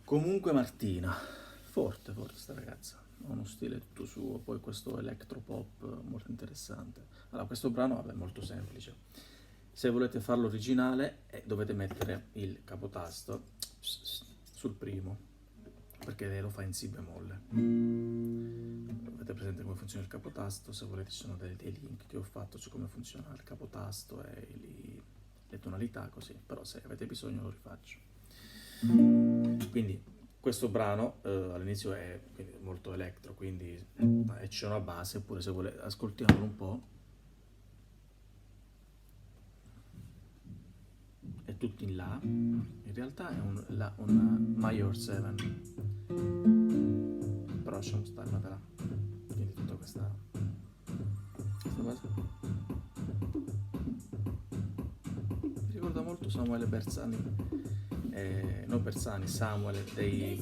Comunque Martina, forte sta ragazza, ha uno stile tutto suo, poi questo electropop molto interessante. Allora, questo brano vabbè, è molto semplice. Se volete farlo originale dovete mettere il capotasto sul primo, perché lei lo fa in si bemolle. Avete presente come funziona il capotasto? Se volete ci sono dei link che ho fatto su come funziona il capotasto e le tonalità così, però se avete bisogno lo rifaccio. Quindi questo brano all'inizio è molto elettro, quindi c'è una base, oppure se volete ascoltiamolo un po'. È tutto in La, in realtà è un Major 7, però lasciamo stare la La, quindi tutta questa base. Mi ricorda molto Samuele Bersani, non Bersani, Samuele dei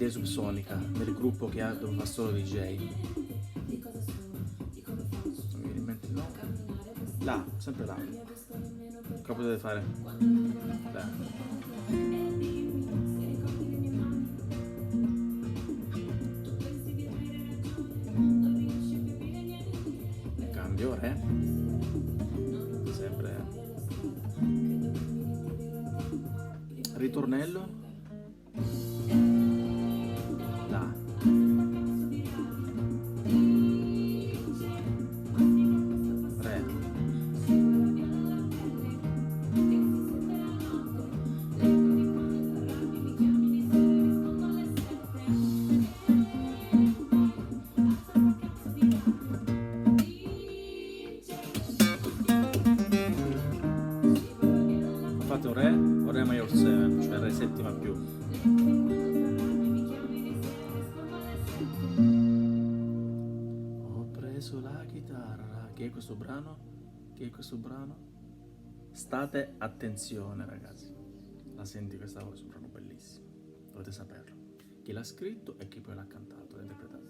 Subsonica, del gruppo dove fa solo DJ. Non mi viene in mente il nome. La, sempre là. Cosa potete fare? La. Cambio re. Sempre. Ritornello. La. Re. Fate un re major 7, cioè re settima più. Ho preso la chitarra. Che è questo brano? Che è questo brano? State attenzione ragazzi. La senti questa voce, è un brano bellissimo. Dovete saperlo. Chi l'ha scritto e chi poi l'ha cantato, l'ha interpretato.